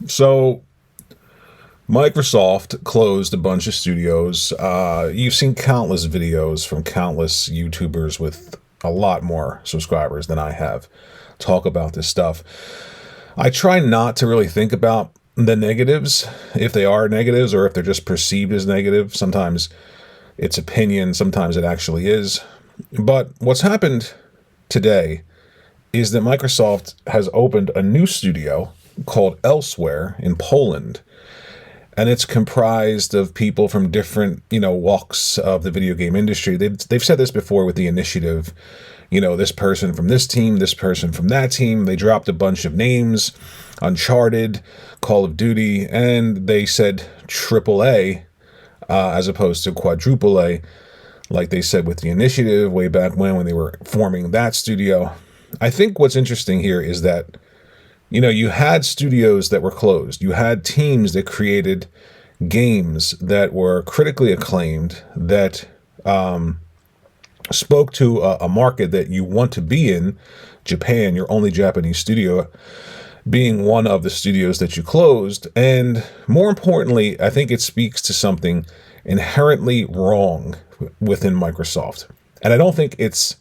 So Microsoft closed a bunch of studios. You've seen countless videos from countless YouTubers with a lot more subscribers than I have talk about this stuff. I try not to really think about the negatives, if they are negatives or if they're just perceived as negative. Sometimes it's opinion, sometimes it actually is. But what's happened today is that Microsoft has opened a new studio called Elsewhere in Poland, and it's comprised of people from different, walks of the video game industry. They've said this before with the initiative, this person from this team, this person from that team. They dropped a bunch of names, Uncharted, Call of Duty, and they said AAA as opposed to quadruple A, like they said with the initiative way back when they were forming that studio. I think what's interesting here is that you had studios that were closed. You had teams that created games that were critically acclaimed, that spoke to a market that you want to be in. Japan, your only Japanese studio, being one of the studios that you closed. And more importantly, I think it speaks to something inherently wrong within Microsoft. And I don't think it's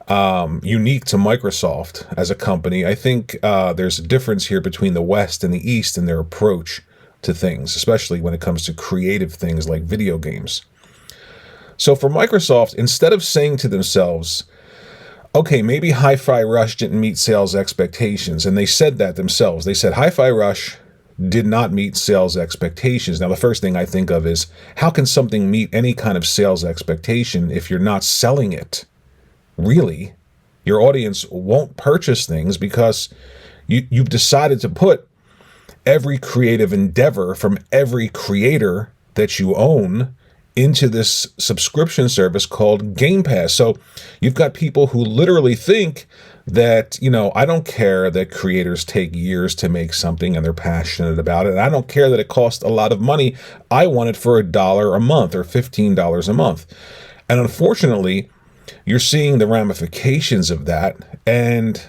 unique to Microsoft as a company. I think there's a difference here between the West and the East in their approach to things, especially when it comes to creative things like video games. So for Microsoft, instead of saying to themselves, okay, maybe Hi-Fi Rush didn't meet sales expectations, and they said that themselves. They said Hi-Fi Rush did not meet sales expectations. Now, the first thing I think of is, how can something meet any kind of sales expectation if you're not selling it? Really, your audience won't purchase things because you've decided to put every creative endeavor from every creator that you own into this subscription service called Game Pass. So you've got people who literally think that, I don't care that creators take years to make something and they're passionate about it. I don't care that it costs a lot of money. I want it for $1 a month or $15 a month. And unfortunately, you're seeing the ramifications of that. And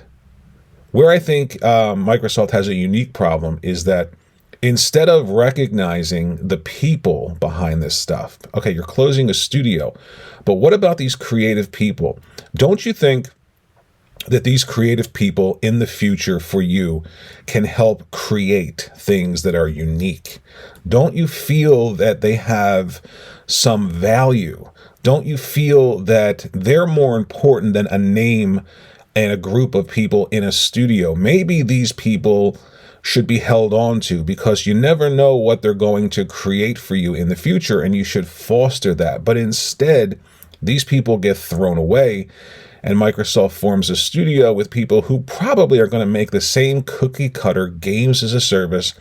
where I think Microsoft has a unique problem is that instead of recognizing the people behind this stuff, okay, you're closing a studio, but what about these creative people? Don't you think that these creative people in the future for you can help create things that are unique? Don't you feel that they have some value? Don't you feel that they're more important than a name and a group of people in a studio? Maybe these people should be held on to, because you never know what they're going to create for you in the future, and you should foster that. But instead, these people get thrown away, and Microsoft forms a studio with people who probably are going to make the same cookie cutter games as a service,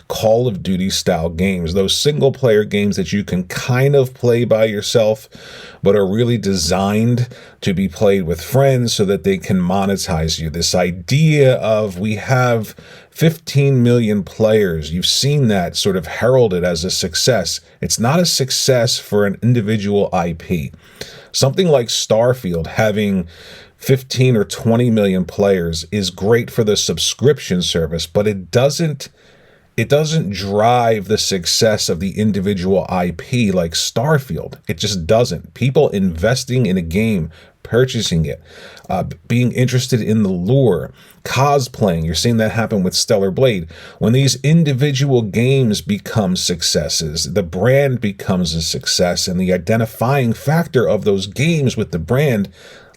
Call of Duty style games, those single player games that you can kind of play by yourself, but are really designed to be played with friends so that they can monetize you. This idea of, we have 15 million players. You've seen that sort of heralded as a success. It's not a success for an individual IP. Something like Starfield having 15 or 20 million players is great for the subscription service, but it doesn't drive the success of the individual IP like Starfield. It just doesn't. People investing in a game, purchasing it, being interested in the lore, cosplaying. You're seeing that happen with Stellar Blade. When these individual games become successes, the brand becomes a success, and the identifying factor of those games with the brand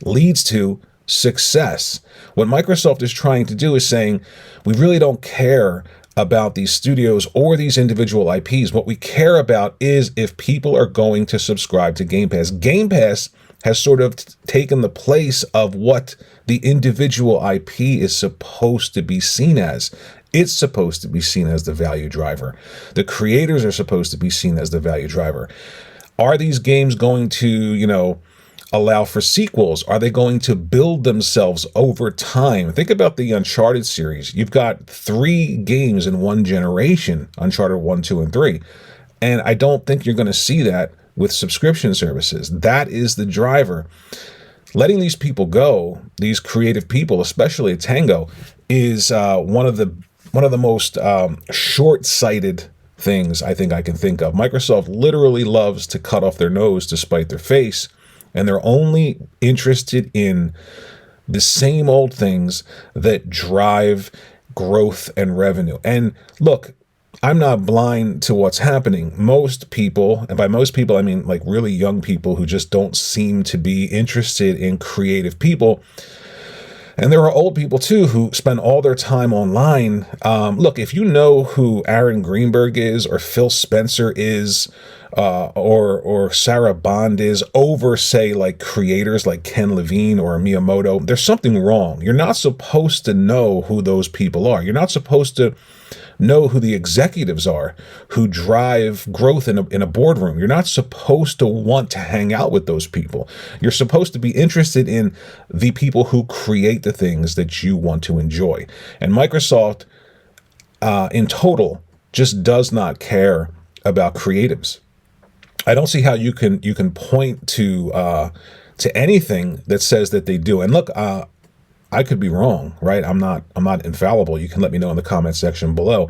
leads to success. What Microsoft is trying to do is saying, we really don't care about these studios or these individual IPs. What we care about is if people are going to subscribe to Game Pass. Game Pass has sort of taken the place of what the individual IP is supposed to be seen as. It's supposed to be seen as the value driver. The creators are supposed to be seen as the value driver. Are these games going to, allow for sequels? Are they going to build themselves over time? Think about the Uncharted series. You've got 3 games in one generation, Uncharted 1, 2, and 3. And I don't think you're going to see that with subscription services. That is the driver. Letting these people go, these creative people, especially at Tango, is one of the one of the most short-sighted things I think I can think of. Microsoft literally loves to cut off their nose to spite their face, and they're only interested in the same old things that drive growth and revenue. And look, I'm not blind to what's happening. Most people, and by most people, I mean like really young people who just don't seem to be interested in creative people. And there are old people too who spend all their time online. Look, if you know who Aaron Greenberg is, or Phil Spencer is, or Sarah Bond is, over, say, like creators like Ken Levine or Miyamoto, there's something wrong. You're not supposed to know who those people are. You're not supposed to know who the executives are who drive growth in a boardroom. You're not supposed to want to hang out with those people. You're supposed to be interested in the people who create the things that you want to enjoy. And Microsoft, in total, just does not care about creatives. I don't see how you can point to anything that says that they do. And look, I could be wrong, right? I'm not infallible. You can let me know in the comment section below.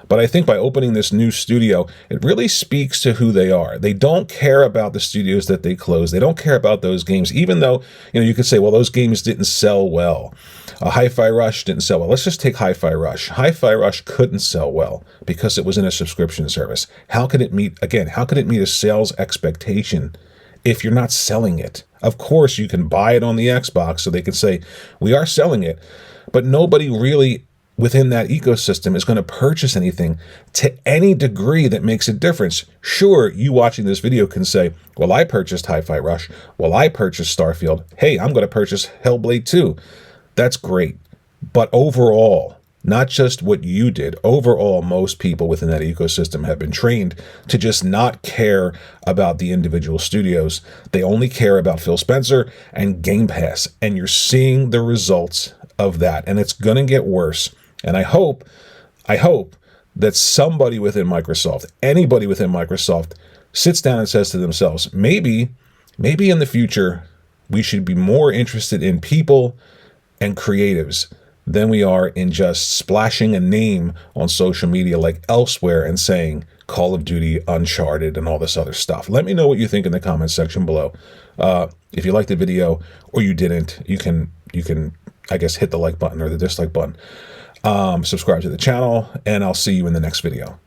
But I think by opening this new studio, it really speaks to who they are. They don't care about the studios that they close. They don't care about those games, even though, you could say, well, those games didn't sell well. Hi-Fi Rush didn't sell well. Let's just take Hi-Fi Rush. Hi-Fi Rush couldn't sell well because it was in a subscription service. How could it meet a sales expectation if you're not selling it? Of course, you can buy it on the Xbox so they can say, we are selling it, but nobody really within that ecosystem is going to purchase anything to any degree that makes a difference. Sure, you watching this video can say, well, I purchased Hi-Fi Rush. Well, I purchased Starfield. Hey, I'm going to purchase Hellblade 2. That's great. But overall, not just what you did, overall, most people within that ecosystem have been trained to just not care about the individual studios. They only care about Phil Spencer and Game Pass. And you're seeing the results of that. And it's going to get worse. And I hope that somebody within Microsoft, anybody within Microsoft, sits down and says to themselves, maybe in the future, we should be more interested in people and creatives than we are in just splashing a name on social media like Elsewhere and saying Call of Duty, Uncharted, and all this other stuff. Let me know what you think in the comments section below. If you liked the video or you didn't, you can, I guess, hit the like button or the dislike button. Subscribe to the channel, and I'll see you in the next video.